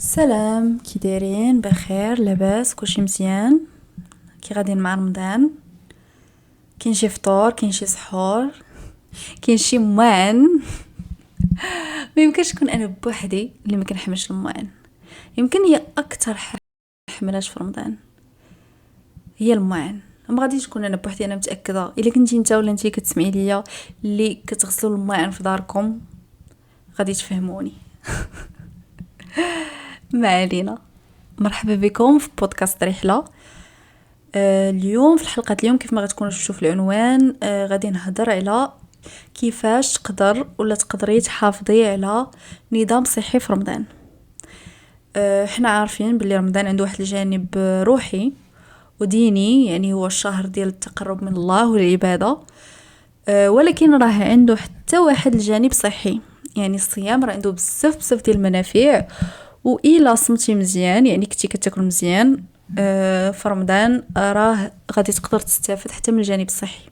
سلام، كي دايرين؟ بخير؟ لاباس؟ كلشي مزيان؟ كي غاديين مع رمضان؟ كاين شي فطور؟ كاين شي سحور؟ كاين شي موان؟ ما يمكنش نكون انا بوحدي اللي ما كنحملش الموان. يمكن هي اكثر حاجه نحملهاش في رمضان هي الموان. ما غاديش نكون انا بوحدي، انا متاكده الا كنتي انت ولا انتي كتسمعي ليا اللي كتغسلوا الموان في داركم غادي تفهموني. ما علينا. مرحبا بكم في بودكاست رحله. اليوم في الحلقة اليوم كيف ما غتكونوا شفتوا في العنوان، غادي نهضر على كيفاش تقدر ولا تقدري تحافظي على نظام صحي في رمضان. احنا عارفين باللي رمضان عنده واحد الجانب روحي وديني، يعني هو الشهر ديال التقرب من الله والعبادة. ولكن راه عنده حتى واحد الجانب صحي، يعني الصيام راه عنده بزاف ديال المنافع. وإلا صمتي مزيان، يعني كنتي كتاكل مزيان في رمضان، راه غادي تقدر تستافد حتى من الجانب الصحي.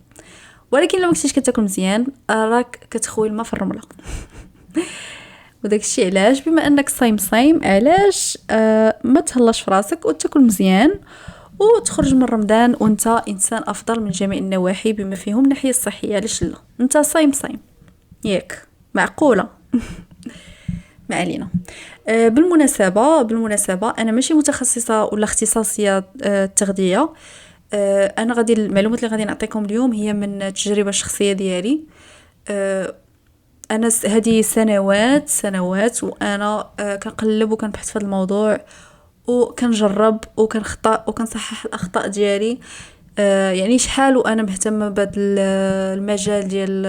ولكن لو ما كنتيش كتاكل مزيان راك كتخوي الماء في الرمله. وداك الشيء علاش بما انك صايم علاش ما تهلاش في راسك وتاكل مزيان وتخرج من رمضان وانت انسان افضل من جميع النواحي بما فيهم الناحيه الصحيه. علاش لا؟ انت صايم ياك معقوله. ما علينا. بالمناسبة أنا ماشي متخصصة ولا اختصاصية التغذية. أنا غادي المعلومات اللي غادي نعطيكم اليوم هي من التجربة الشخصية ديالي. أنا هذه سنوات وأنا كنقلب وكنبحث في هذا الموضوع وكنجرب وكنخطأ وكنصحح الأخطاء ديالي. يعني شحال وأنا مهتمة بهذا المجال ديال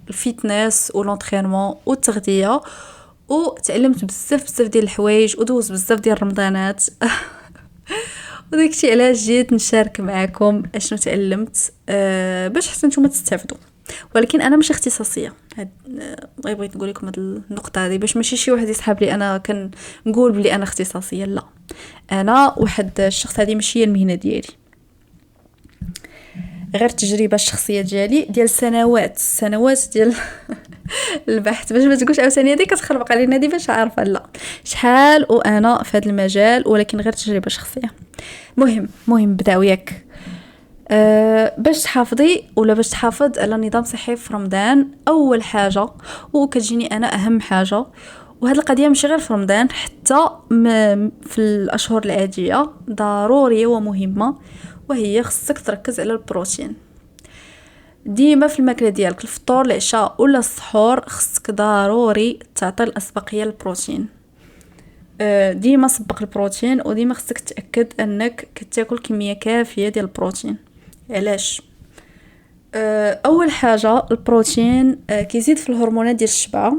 الفيتنس والانترينمون والتغذية، وتعلمت بزاف ديال الحوايج ودوز بزاف ديال رمضانات. وداك الشيء علاش جيت نشارك معكم اشنو تعلمت باش حتى نتوما تستافدوا. ولكن انا مش اختصاصيه. بغيت نقول لكم هذه النقطه هذه باش ماشي شي واحد يسحب لي انا كنقول بلي انا اختصاصيه. لا، انا واحد الشخص، هذه ماشي هي المهنه ديالي، غير التجربه الشخصيه ديالي ديال سنوات ديال البحث. باش ما تقولش عاوتاني هذه كتخربق علينا هذه باش عارفه. لا، شحال وانا في هذا المجال، ولكن غير تجربه شخصيه. مهم بداو ياك. باش تحافظي ولا باش تحافظ على نظام صحي في رمضان، اول حاجه وكتجيني انا اهم حاجه، وهذه القضيه ماشي غير في رمضان، حتى في الاشهر العاديه ضروريه ومهمه، وهي خصك تركز على البروتين. ديما في الماكله ديالك، الفطور العشاء ولا السحور، خصك ضروري تعطي الاسبقيه للبروتين. ديما سبق البروتين، وديما خصك تاكد انك كتاكل كميه كافيه ديال البروتين. علاش؟ اول حاجه البروتين كيزيد في الهرمونات ديال الشبع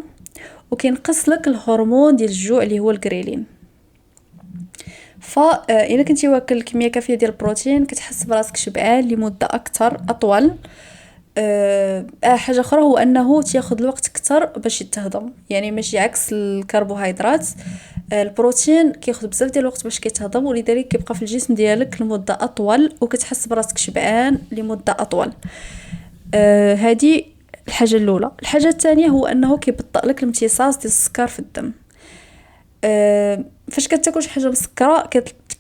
وكينقص لك الهرمون ديال الجوع اللي هو الغريلين. اذا كنتي واكل كميه كافيه ديال البروتين كتحس براسك شبعان لمده اطول. حاجه اخرى هو انه تاخذ الوقت اكثر باش يتهضم، يعني ماشي عكس الكربوهيدرات. البروتين كياخذ بزاف ديال الوقت باش كيتهضم، ولذلك كيبقى في الجسم ديالك لمده اطول وكتحس براسك شبعان لمده اطول. هذه الحاجه الاولى. الحاجه الثانيه هو انه كيبطئ لك الامتصاص ديال السكر في الدم. فاش كتاكل شي حاجه مسكره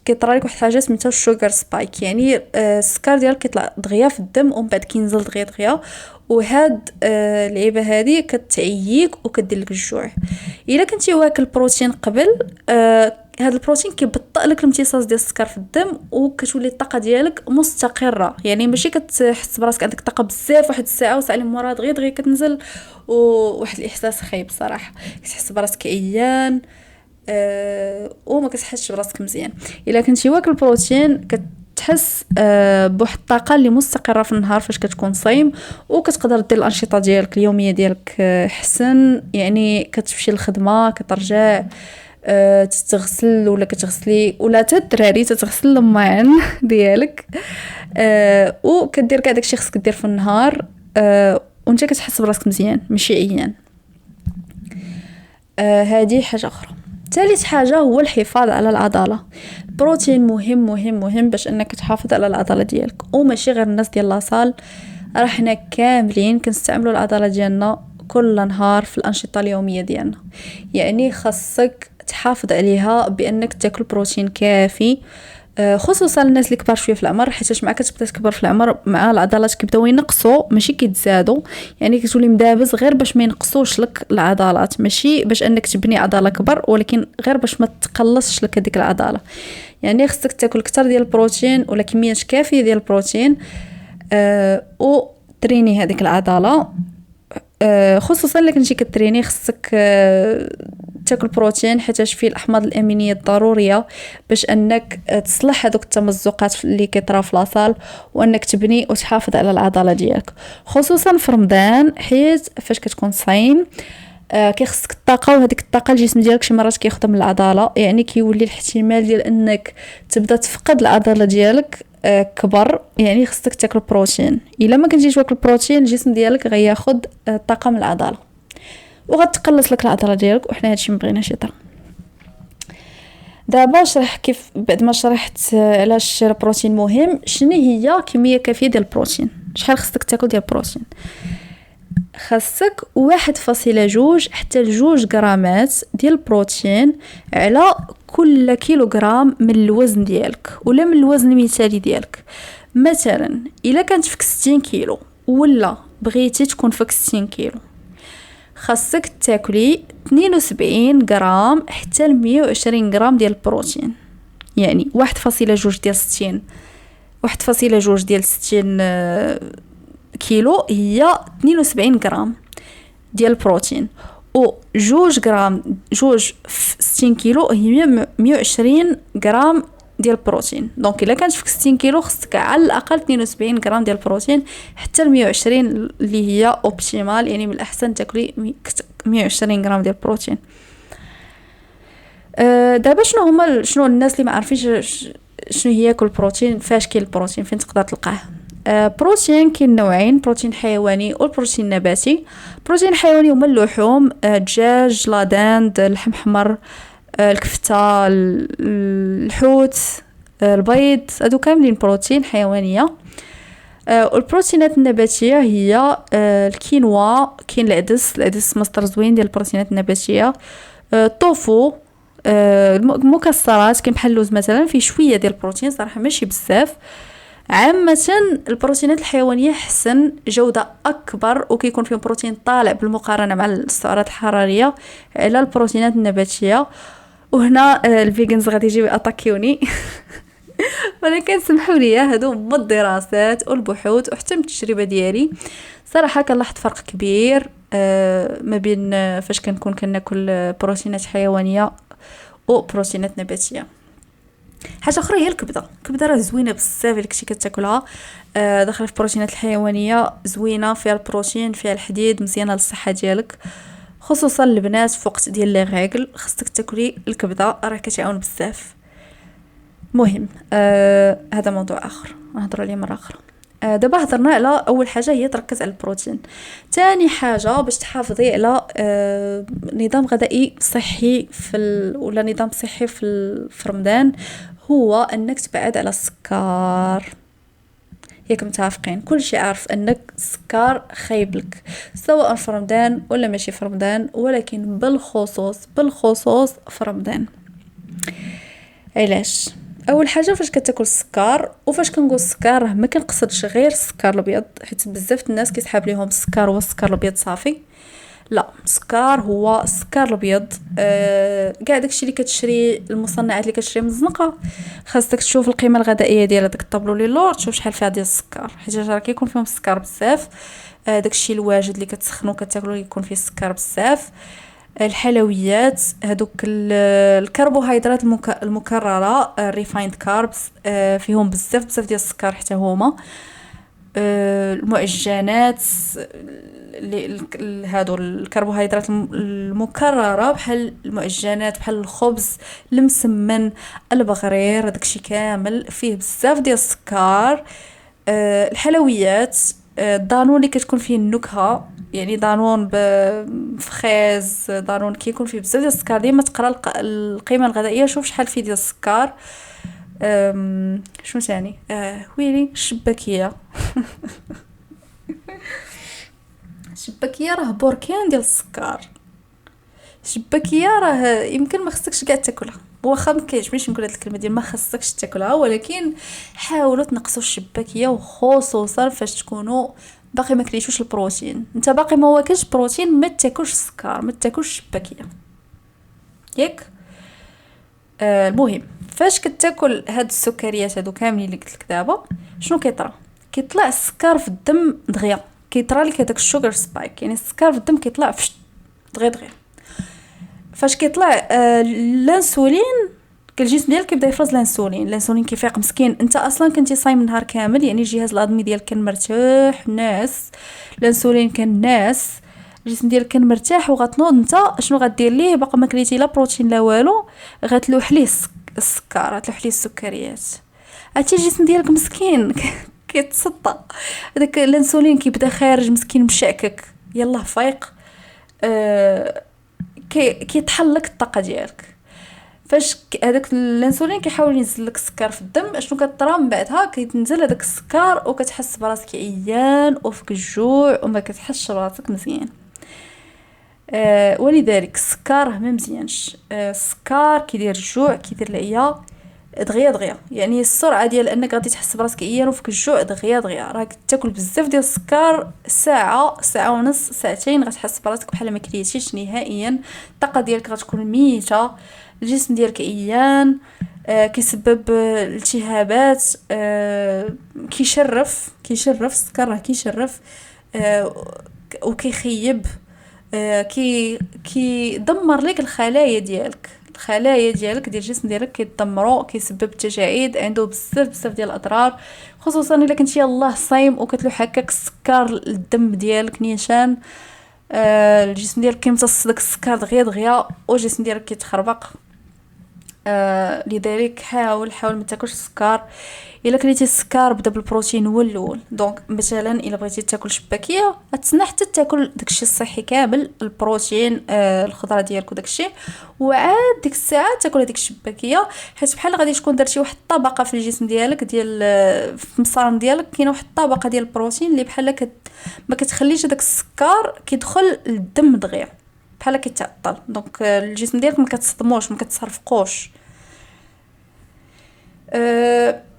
كيطرى لك واحد الحاجه سميتها الشوغر سبايك، يعني السكر ديالك كيطلع دغيا في الدم ومن بعد كينزل دغيا. وهاد اللعيبه هذه كتعييك وكدير لك الجوع. الا كنتي واكل بروتين قبل، هاد البروتين كيبطئ لك الامتصاص ديال السكر في الدم وكتولي الطاقه ديالك مستقره، يعني ماشي كتحس براسك عندك طاقه بزاف واحد الساعه وساعه من مورا دغيا كتنزل، وواحد الاحساس خايب صراحه. كتحس براسك عيان وما كتحسش براسك مزيان. الا كنتي واكل بروتين كتحس بواحد الطاقه اللي مستقره في النهار فاش كتكون صايم، وكتقدر دير الانشطه ديالك اليوميه ديالك حسن، يعني كتمشي للخدمه كترجع، تتغسل ولا كتغسلي ولا الدراري تتغسل الماعن ديالك، وكدير كاع داكشي خصك دير في النهار، وانت كتحس براسك مزيان ماشي عيان. هذه حاجه اخرى. ثالث حاجه هو الحفاظ على العضله. البروتين مهم باش انك تحافظ على العضله ديالك، وماشي غير الناس ديال لاصال، راه حنا كاملين كنستعملوا العضله ديالنا كل نهار في الانشطه اليوميه ديالنا. يعني خاصك تحافظ عليها بانك تاكل بروتين كافي، خصوصا الناس اللي كبار شويه في العمر، حيت مع كتبدا تكبر في العمر مع العضلات كيبداو ينقصوا ماشي كيتزادوا. يعني كتولي مدابز غير باش ما ينقصوش لك العضلات، ماشي باش انك تبني عضله كبر، ولكن غير باش ما تقلصش لك هذيك العضله. يعني خصك تاكل كتر ديال البروتين ولا كميات كافيه ديال البروتين، و تريني هذيك العضله. خصوصا الا كنتي كتريني خصك تاكل بروتين، حيت فيه الاحماض الامينيه الضروريه باش انك تصلح هذوك التمزقات اللي كيطراو في لاصال، وانك تبني وتحافظ على العضله ديالك، خصوصا في رمضان، حيت فاش كتكون صايم كيخصك الطاقه، وهذيك الطاقه الجسم ديالك شي مرات كياخذها من العضله. يعني كيولي الاحتمال ديال انك تبدا تفقد العضله ديالك كبر. يعني خصك تاكل بروتين، الا ما كنتيش واكل بروتين الجسم ديالك غياخذ الطاقه من العضله وغتقلص لك العضله ديالك، وحنا هادشي ما بغيناش يطرا. دابا شرح كيف بعد ما شرحت علاش البروتين مهم، شنو هي كميه كافيه ديال البروتين، شحال خصك تاكل ديال البروتين. خاصك 1.2 حتى 2 غرامات ديال البروتين على كل كيلوغرام من الوزن ديالك ولا من الوزن المثالي ديالك. مثلا الا كانت فيك 60 كيلو ولا بغيتي تكون فيك 60 كيلو، خاصك تاكلي 72 غرام حتى 120 غرام ديال البروتين. يعني 1.2 ديال 60، 1.2 ديال 60 كيلو هي 72 غرام ديال البروتين، و 2 غرام 60 كيلو هي 120 غرام ديال البروتين. دونك الا كانت فيك 60 كيلو خصك على الاقل 72 غرام ديال البروتين حتى 120 اللي هي اوبتيمال. يعني من الاحسن تاكلي 120 غرام ديال البروتين. دابا شنو الناس اللي ما عارفينش شنو هي ياكل البروتين، فاش كاين البروتين، فين تقدر تلقاه؟ بروتين كاين نوعين، بروتين حيواني والبروتين النباتي. بروتين حيواني هما اللحوم، الدجاج، لا داند، اللحم احمر، الكفته، الحوت، البيض، هادو كاملين بروتين حيوانيه. والبروتينات النباتيه هي الكينوا، كاين العدس مصدر زوين ديال البروتينات النباتيه، الطوفو، المكسرات كاين بحال اللوز مثلا فيه شويه ديال البروتين صراحه ماشي بزاف. عامه البروتينات الحيوانيه حسن جوده اكبر وكيكون فيهم بروتين طالع بالمقارنه مع السعرات الحراريه على البروتينات النباتيه. وهنا الفيجنز غادي يجيو اتاكيوني ولكن سمحوا لي، هادو من الدراسات والبحوث وحتى من التجربه ديالي صراحه كنلاحظ فرق كبير ما بين فاش كنكون كناكل بروتينات حيوانيه وبروتينات نباتيه. حاجه اخرى هي الكبده راه زوينه بزاف اللي كنتي كتاكلها، داخله في البروتينات الحيوانيه، زوينه فيها البروتين فيها الحديد، مزيانه للصحه ديالك، خصوصا البنات في وقت ديال لي ريغل خصك تاكلي الكبده راه كتعاون بزاف. مهم هذا موضوع اخر نهضروا عليه مره اخرى. دابا هضرنا على اول حاجه هي تركز على البروتين. ثاني حاجه باش تحافظي على نظام غذائي صحي ولا نظام صحي في رمضان هو انك تبعد على السكر. ياك متفقين؟ كل شيء عارف انك السكر خايب لك سواء في رمضان ولا ماشي في رمضان، ولكن بالخصوص في رمضان. علاش؟ اول حاجه فاش كتاكل السكر، وفاش كنقول السكر راه ما كنقصدش غير السكر الابيض، حيت بزاف الناس كيسحاب ليهم السكر هو السكر الابيض صافي. لا، السكر هو السكر الابيض. كاع داكشي اللي كتشري، المصنعات اللي كتشري من الزنقه، خاصك تشوف القيمه الغذائيه ديال داك الطابلو لي لور، تشوف شحال فيها ديال السكر، حيت راه كيكون فيهم السكر بزاف. داكشي الواجد اللي كتسخنو كتاكلو يكون فيه السكر بزاف. الحلويات، هادوك الكربوهيدرات المكرره، الريفايند كاربس، فيهم بزاف ديال السكر حتى هما. المعجنات، هادو الكربوهيدرات المكرره بحال المعجنات، بحال الخبز المسمن، البغرير، داكشي كامل فيه بزاف ديال السكر. الحلويات، الدانون اللي كتكون فيه النكهه، يعني دانون بفخيز، دانون كيكون فيه بزاف ديال السكر. ديما تقرا القيمه الغذائيه، شوف شحال فيه ديال السكر. شنو ثاني؟ ويلي الشباكيه الشباكيه راه بركان ديال السكر، شباكيه راه يمكن ما خصكش كاع تاكلها، واخا ما كيعجبنيش نقول هاد الكلمه ديال ما خصكش تاكلها، ولكن حاولوا تنقصوا الشباكيه، وخصوصا فاش تكونوا باقي ما كليتوش البروتين. انت باقي ما واكلش بروتين، ما تاكلش السكر، ما تاكلش الشباكيه ياك. المهم فاش كتاكل هاد السكريات هادو كاملين اللي قلت لك دابا، شنو كيطرا؟ كيطلع السكر في الدم دغيا، كيطرا لك هذاك الشوغر سبايك، يعني السكر في الدم كيطلع دغيا دغيا. فاش كيطلع الانسولين، الجسم ديالك كيبدا يفرز الانسولين كيفيق مسكين. انت اصلا كنتي صايم نهار كامل، يعني الجهاز الهضمي ديالك كان مرتاح ناس، الانسولين كان ناس، الجسم ديالك كان مرتاح، وغتنوض انت شنو غدير ليه؟ باقا ما كليتي لا بروتين لا والو، غتلوح ليه السكر، غتلوح ليه السكريات. عرفتي الجسم ديالك مسكين كيتصدى، هذاك الانسولين كيبدا خارج مسكين مشعكك، يلا فايق. كيطحن لك الطاقه ديالك. فاش هذاك الانسولين كيحاول ينزل لك السكر في الدم، شنو كطرا من بعدها؟ كيتنزل هذاك السكر وكتحس براسك عيان وفيك الجوع وما كتحسش براسك مزيان. ولذلك السكر ما مزيانش. السكر كيدير الجوع، كيدير العيا دغيا دغيا، يعني السرعه ديال انك غادي تحس براسك عيان وفيك الجوع دغيا دغيا. راك تاكل بزاف ديال السكر، ساعه ساعه ونص ساعتين غتحس براسك بحال ما كليتيش نهائيا، الطاقه ديالك غتكون ميته، الجسم ديالك عيان. كيسبب التهابات. كيشرف السكر، راه كيشرف. وكيخيب. كيدمر لك الخلايا ديالك ديال الجسم ديالك كيدمروا، كيسبب تجاعيد، عنده بزاف ديال الاضرار، خصوصا الا كنتي يلاه صايم وكتلوح هكاك السكر الدم ديالك نيشان. الجسم ديالك كيمتص داك السكر دغيا والجسم ديالك كيتخربق. لذلك حاول ما تاكلش السكر. الا كليتي السكر بدا بالبروتين هو الاول. دونك مثلا الا بغيتي تاكل شباكيه، تسنى حتى تاكل داكشي الصحي كامل، البروتين، الخضره ديالك وداكشي، وعاد ديك الساعه تاكل هذيك الشباكيه، حيت بحال غادي تكون درتي واحد الطبقه في الجسم ديالك ديال في المصارم ديالك كاينه واحد الطبقه ديال البروتين اللي بحال ما كتخليش داك السكر كيدخل للدم دغيا، بحال كيتعطل. دونك الجسم ديالك ما كتصدموش، ما كتصرفقوش.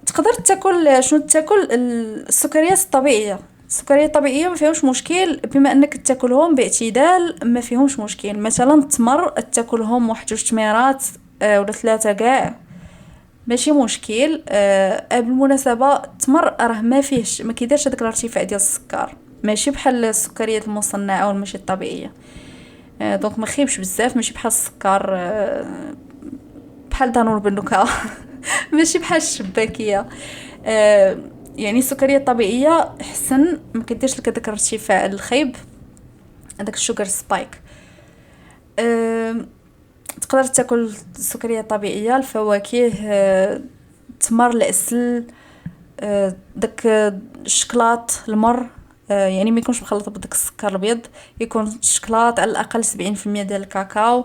تقدر تاكل شنو تاكل السكريات الطبيعيه. السكريات الطبيعيه ما فيهمش مشكل، بما انك تاكلهم باعتدال ما فيهمش مشكل. مثلا التمر تاكلهم واحد جوج تميرات ولا ثلاثه كاع ماشي مشكل. بالمناسبه التمر راه ما كيديرش هذاك الارتفاع ديال السكر، ماشي بحال السكريات المصنعه ولا ماشي الطبيعيه. دونك ما خيبش بزاف، ماشي بحال السكر، بحال دانون بالنكهه ماشي بحال الشباكيه. يعني السكريه الطبيعيه احسن، ما كديرش لك داك الارتفاع الخيب، هذاك الشوغر سبايك. تقدر تاكل السكريه الطبيعيه، الفواكه، تمر، العسل، داك الشكلاط، المر، يعني ما يكونش مخلط بداك السكر الابيض، يكون الشكلاط على الاقل 70% ديال الكاكاو.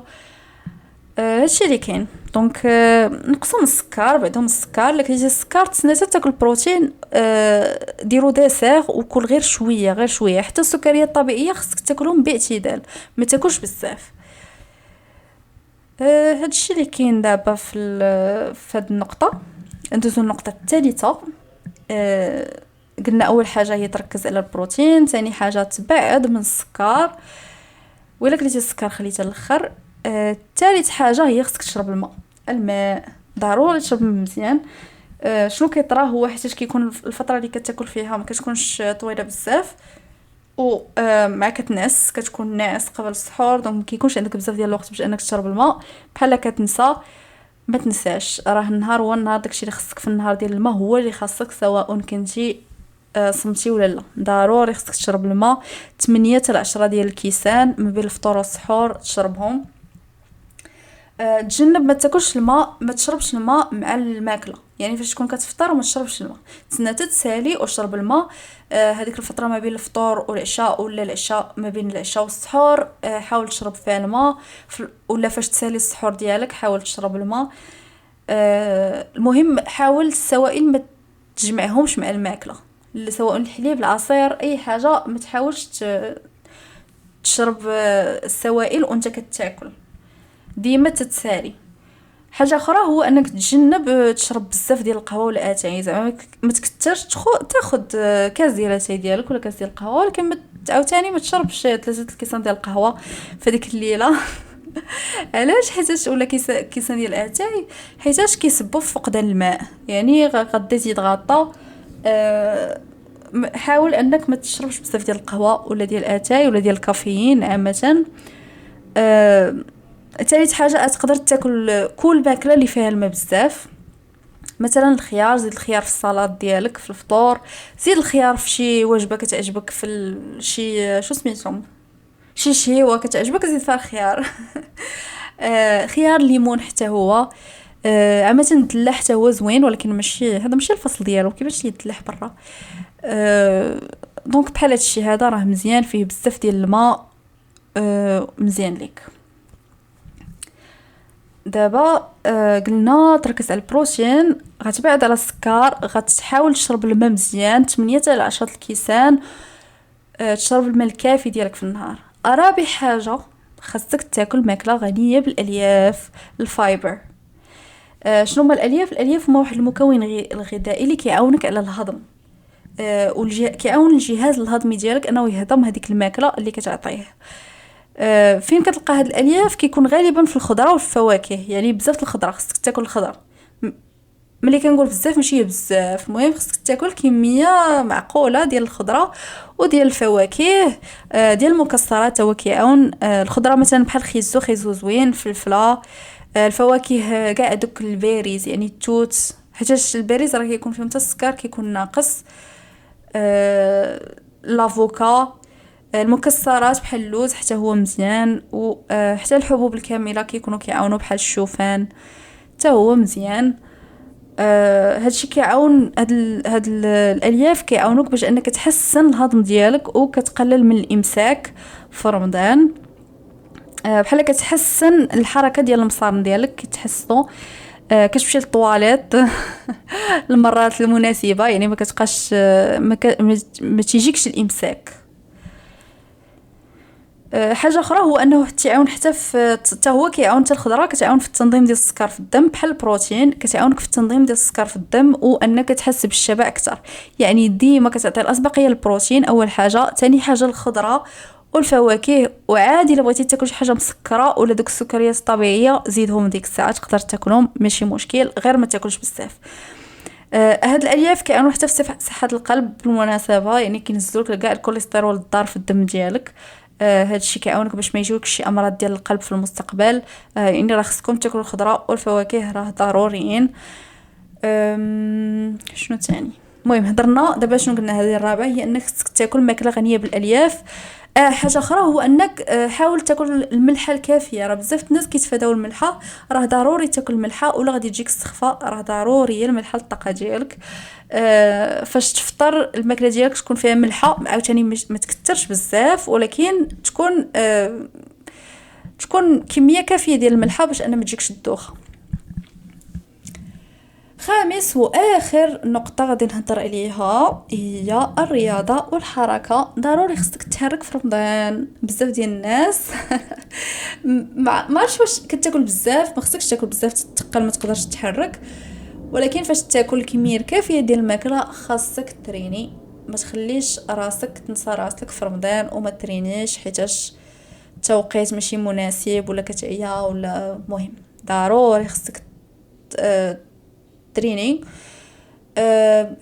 هادشي اللي كاين. دونك نقصوا من السكر، بعدهم السكر. لك يجي السكر تسنى تاكل بروتين، ديرو ديسير وكل غير شويه. حتى السكريه الطبيعيه خصك تاكلهم باعتدال، ما تاكلش بزاف. هادشي اللي كاين دابا في هاد النقطه. ندوزو النقطه الثالثه. قلنا اول حاجه هي تركز على البروتين، ثاني حاجه تبعد من السكر، ولا كليتي السكر خليته الاخر. ثالث حاجه هي خصك تشرب الماء ضروري تشرب مزيان. شنو كيطرا هو حيت كيكون الفتره اللي كتاكل فيها ما كتكونش طويله بزاف، و مع كتنعس، كتكون ناعس قبل السحور، دونك ما كيكونش عندك بزاف ديال الوقت باش انك تشرب الماء. بحال كتنسى، ما تنساش، راه النهار هو النهار، داكشي اللي خصك في النهار ديال الماء هو اللي خاصك، سواء كنتي صمتي ولا لا. ضروري خصك تشرب الماء 8 حتى 10 ديال الكيسان ما بين الفطور والسحور تشربهم. تجنب ما تاكلش الماء، ما تشربش الماء مع الماكله، يعني فاش تكون كتفطر وما تشربش الماء، تسنى تتسالي وشرب الماء. هذيك الفتره ما بين الفطور والعشاء، ولا العشاء ما بين العشاء والسحور، حاول تشرب فيها الماء. ولا فاش تسالي السحور ديالك حاول تشرب الماء. المهم حاول السوائل ما تجمعهمش مع الماكله، سواء الحليب، العصير، اي حاجه. ما تحاولش تشرب السوائل وانت كتاكل، ديما تتسالي. حاجه اخرى هو انك تجنب تشرب بزاف ديال القهوه ولا اتاي، زعما ما تكثرش تاخذ كاس ديال اتاي ديالك ولا كاس ديال القهوه، ولكن عاوتاني ما تشربش 3 الكيسان ديال القهوه في ديك الليله. علاش؟ حيتاش ولا كيسان ديال اتاي، حيتاش كيسبب في فقدان الماء، يعني غادي يتغطى. حاول انك ما تشربش بزاف ديال القهوه ولا ديال اتاي ولا ديال الكافيين عامه. ثالث حاجه، تقدر تاكل كل ماكله اللي فيها الماء بزاف، مثلا الخيار، زيد الخيار في السلطات ديالك في الفطور، زيد الخيار في شي وجبه كتعجبك في شي شو سميتهم، شي شهوه كتعجبك زيد فيها الخيار. خيار الليمون حتى هو عامه الدله حتى هو زوين، ولكن ماشي هذا ماشي الفصل ديالو كيفاش يدلح برا. دونك بحال هادشي هذا راه مزيان، فيه بزاف ديال الماء، مزيان ليك. دابا قلنا تركز على البروتين، غتبعد على السكر، غتحاول تشرب الماء مزيان 8 حتى ل 10 الكيسان، تشرب الماء الكافي ديالك في النهار. رابع حاجه، خاصك تاكل ماكله غنيه بالالياف، الفايبر. شنو هما الالياف؟ الالياف هما واحد المكون الغذائي اللي كيعاونك على الهضم، كيعاون الجهاز الهضمي ديالك انه يهضم هذيك الماكله اللي كتعطيه. فين كتلقى هاد الالياف؟ كيكون غالبا في الخضره والفواكه، يعني بزاف الخضره، خصك تاكل الخضر. ملي كنقول بزاف ماشي بزاف، المهم خصك تاكل كميه معقوله ديال الخضره وديال الفواكه، ديال المكسرات هو كيعاون. الخضره مثلا بحال خيزو زوين، فلفله، الفواكه كاع دوك البيريز يعني التوت، حيت البيريز راه كيكون فيهم حتى السكر كيكون ناقص. لافوكا، المكسرات بحال اللوز حتى هو مزيان، وحتى الحبوب الكامله كيكونوا كيعاونوا بحال الشوفان حتى هو مزيان. هادشي كيعاون، هاد الالياف كيعاونوك باش انك تحسن الهضم ديالك وكتقلل من الامساك في رمضان. بحال كتحسن الحركه ديال المصارن ديالك كتحسنوا، كتمشي للطواليت المرات المناسبه، يعني ما كتبقاش ما تيجيكش الامساك. حاجه اخرى هو انه تعاون حتى هو كيعاون، حتى الخضره كتعاون في التنظيم ديال السكر في الدم، بحال البروتين كتعاونك في التنظيم ديال السكر في الدم وانك تحس بالشبع اكثر. يعني ديما كتعطي الاسبقيه للبروتين اول حاجه، ثاني حاجه الخضره والفواكه، وعادي الا بغيتي تاكل شي حاجه مسكره ولا دوك السكريات الطبيعيه زيدهم ديك الساعه، تقدر تاكلهم ماشي مشكل، غير ما تاكلش بزاف. هاد الالياف كيعاونوا حتى في صحه القلب بالمناسبه، يعني كينزلوا لك كاع الكوليسترول الضار في الدم ديالك. هادشي كيعاونك باش ما يجيوكش شي امراض ديال القلب في المستقبل. يعني راه خصكم تاكلوا الخضره والفواكه، راه ضروريين. شنو تاني؟ المهم هضرنا دابا شنو قلنا، هذه الرابعه هي انك خصك تاكل ماكله غنيه بالالياف. حاجه اخرى هو انك حاول تاكل الملحه الكافيه، راه بزاف الناس كيتفاداو الملحه، راه ضروري تاكل الملحه ولا غادي تجيك السخفه، راه ضروري الملحه للطاقه ديالك. فاش تفطر الماكله ديالك تكون فيها ملحه، عاوتاني ما تكترش بزاف، ولكن تكون كميه كافيه ديال الملحه باش ما تجيكش الدوخه. خامس واخر نقطه غادي نهضر عليها هي الرياضه والحركه. ضروري خصك تتحرك في رمضان. بزاف ديال الناس ما عرفتش واش كتاكل بزاف، ما خصكش تاكل بزاف تتقل ما تقدرش تتحرك، ولكن فاش تاكل الكميه الكافيه ديال الماكله خاصك تريني. ما تخليش راسك تنسى راسك في رمضان وما ترينيش حيتاش التوقيت ماشي مناسب ولا كتعيا ولا مهم. ضروري خصك تريني.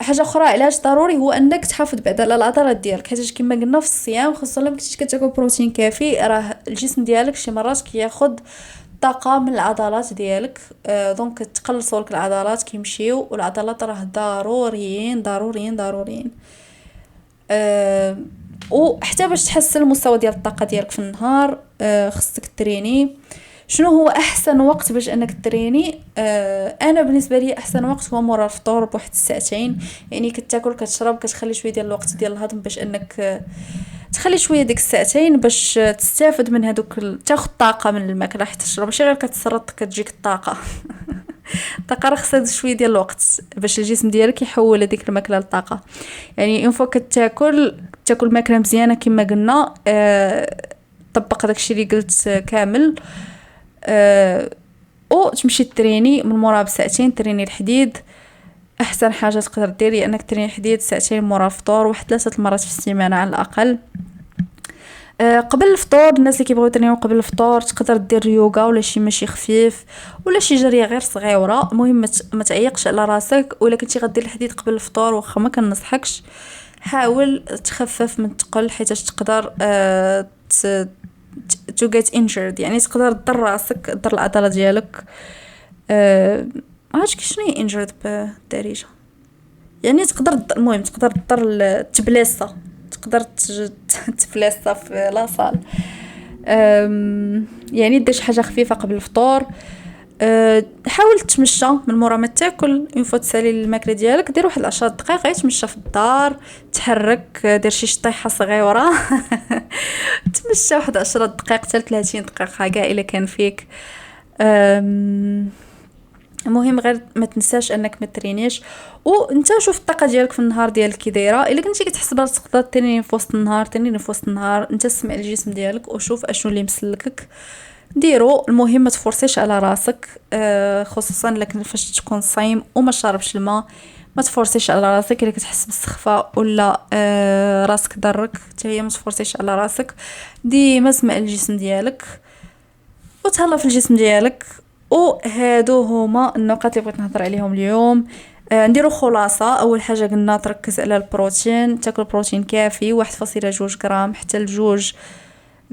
حاجه اخرى علاش ضروري هو انك تحافظ بعد على العضلات ديالك، حيت كما قلنا في الصيام خصوصا لما كنتي كتاكل بروتين كافي، راه الجسم ديالك شي مرات كياخذ طاقه من العضلات ديالك. دونك تقلصوا لك العضلات كيمشيو، والعضلات راه ضروريين ضروريين ضروريين. وحتى باش تحسن المستوى ديال الطاقه ديالك في النهار خصك تريني. شنو هو احسن وقت باش انك تريني؟ انا بالنسبه لي احسن وقت هو مورا الفطور بواحد الساعتين، يعني كتاكل كتشرب كتخلي شويه ديال الوقت ديال الهضم باش انك تخلي شويه ديك الساعتين باش تستافد من هذوك تاخذ طاقه من الماكله، حيت تشرب ماشي غير كتسرط كتجيك الطاقه. الطاقه راه خصها شويه ديال الوقت باش الجسم ديالك يحول هذيك الماكله لطاقه. يعني اون فوا كتاكل ماكله مزيانه كما قلنا، طبق داكشي اللي قلت كامل، او تمشي تريني من مورا بساعتين تريني الحديد. احسن حاجه تقدر ديري انك تريني الحديد ساعتين مورا الفطور، واحد 3 المرات في السيمانه على الاقل. قبل الفطور الناس اللي كيبغيو يترينيو قبل الفطور تقدر دير يوغا ولا شي مشي خفيف ولا شي جريه غير صغيره. المهم ما تعيقش على راسك. ولا كنتي غدير الحديد قبل الفطور واخا ما كنصحكش حاول تخفف من الثقل حيت تقدر to get injured، يعني تقدر تضر راسك، تضر العضله ديالك. عرفتي شنو هي injured بالدارجه؟ يعني المهم تقدر تضر تبلاصه، تقدر تفلاسة في لاصال. يعني دير شي حاجه خفيفه قبل الفطور. حاول تمشى من مورا ما تاكل، اون فوا تسالي الماكله ديالك دير واحد 10 دقائق غير تمشى في الدار، تحرك، دير شي شطيحه صغيره تمشى واحد 10 دقائق حتى 30 دقيقه كاع الا كان فيك. المهم غير ما تنساش انك ما ترينيش. وانت شوف الطاقه ديالك في النهار ديالك كي دايره. الا كنتي كتحس براسك تقدر تريني في وسط النهار تريني في وسط النهار، انت سمع الجسم ديالك وشوف اشنو اللي مسلكك ديرو. المهم ما تفرسيش على راسك، خصوصا لكن فاش تكون صايم وما شاربش الماء ما تفرسيش على راسك. الا كتحس بالسخفه ولا راسك ضرك حتى هي ما تفرسيش على راسك. ديما سمع الجسم ديالك وتهلا في الجسم ديالك. وهادو هما النقاط اللي بغيت نهضر عليهم اليوم. نديرو خلاصه. اول حاجه قلنا تركز على البروتين، تاكل بروتين كافي 1.2 غرام حتى ل 2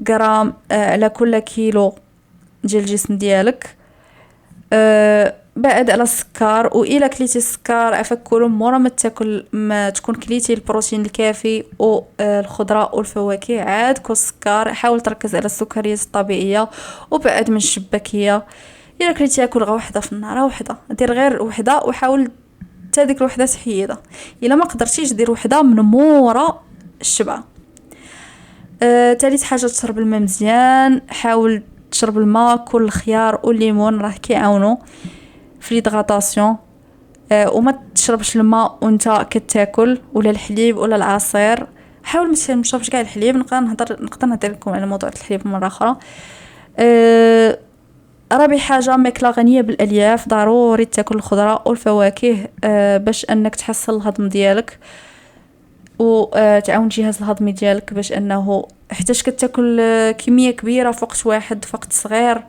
غرام على كل كيلو ديال الجسم ديالك. بعد على السكر، والا كليتي السكر عفاك مورا ما تاكل ما تكون كليتي البروتين الكافي والخضره والفواكه عاد كل السكر. حاول تركز على السكريات الطبيعيه وبعد من الشباكيه. الا كليتي تاكل غير وحده في النهار، وحده دير غير وحده وحاول حتى ديك الوحده تحيدها. الا ما قدرتيش دير وحده من مورا الشبعه. ثالث حاجه تشرب الماء مزيان. حاول تشرب الماء، كل الخيار والليمون راه كيعاونوا في ليدغاتاسيون. وما تشربش الماء وانت كتاكل ولا الحليب ولا العصير. حاول ما تشربش كاع الحليب. نقدر نهضر لكم على موضوع الحليب مره اخرى. رابع حاجه ماكله غنيه بالالياف. ضروري تاكل الخضره والفواكه باش انك تحسن الهضم ديالك وتعاون الجهاز الهضمي ديالك باش انه حيتاش كتاكل كميه كبيره في وقت واحد في وقت صغير.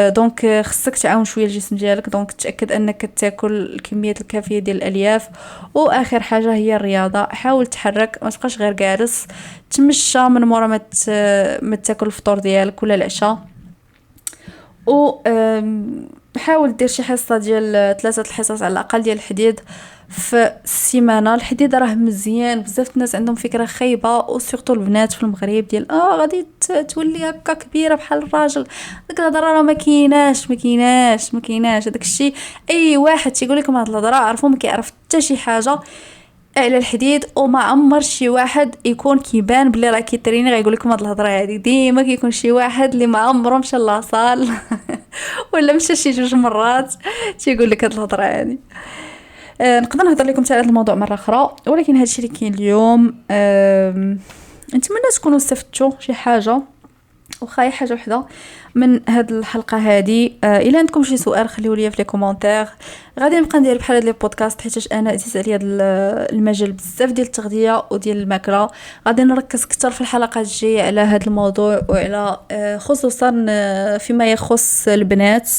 دونك خصك تعاون شويه الجسم ديالك. دونك تاكد انك تاكل الكميات الكافيه ديال الالياف. واخر حاجه هي الرياضه. حاول تحرك، ما تبقاش غير جالس. تمشى من مورا ما تاكل الفطور ديالك ولا العشاء. و حاول دير شي حصه ديال 3 الحصص على الاقل ديال الحديد في السيمانه. الحديد راه مزيان. بزاف الناس عندهم فكره خايبه وسورتو البنات في المغرب ديال غادي تولي هكا كبيره بحال الراجل. داك الهضره راه ما كايناش داك الشيء. اي واحد تيقول لكم هاد الهضره عرفوا ما كيعرف حتى شي حاجه على الحديد. وما عمر شي واحد يكون كيبان بلي راه كيتريني غيقول لكم هاد الهضره هذه. ديما كيكون شي واحد اللي ما عمره مشى لاصال ولا مشى شي 2 مرات تيقول لك هاد الهضره هذه. نقدر نهضر لكم على هذا الموضوع مره اخرى، ولكن هادشي اللي كاين اليوم. نتمنى تكونوا استفدتوا شي حاجه وخاي حاجه وحده من هاد الحلقه هذه. الا عندكم شي سؤال خليوه لي في لي كومونتير. غادي نبقى ندير بحال هاد لي بودكاست حيت انا عزيز عليا هاد المجال بزاف ديال التغذيه وديال الماكله. غادي نركز اكثر في الحلقات الجايه على هاد الموضوع وعلى خصوصا فيما يخص البنات،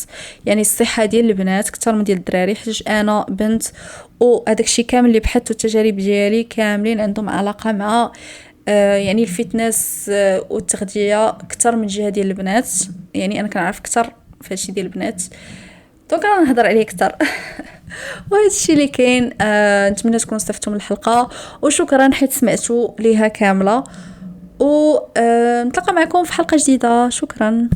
يعني الصحه ديال البنات اكثر من ديال الدراري حيت انا بنت. وهذاك الشيء كامل اللي بحثت التجارب ديالي كاملين عندهم علاقه مع يعني الفتنس والتغذيه اكثر من جهه ديال البنات. يعني انا كنعرف اكثر في هادشي ديال البنات دونك انا نهضر عليه اكثر وهذا الشيء اللي كاين. نتمنى تكونوا استفدتوا من الحلقه وشكرا حيت سمعتوا ليها كامله. ونتلاقى معكم في حلقه جديده. شكرا.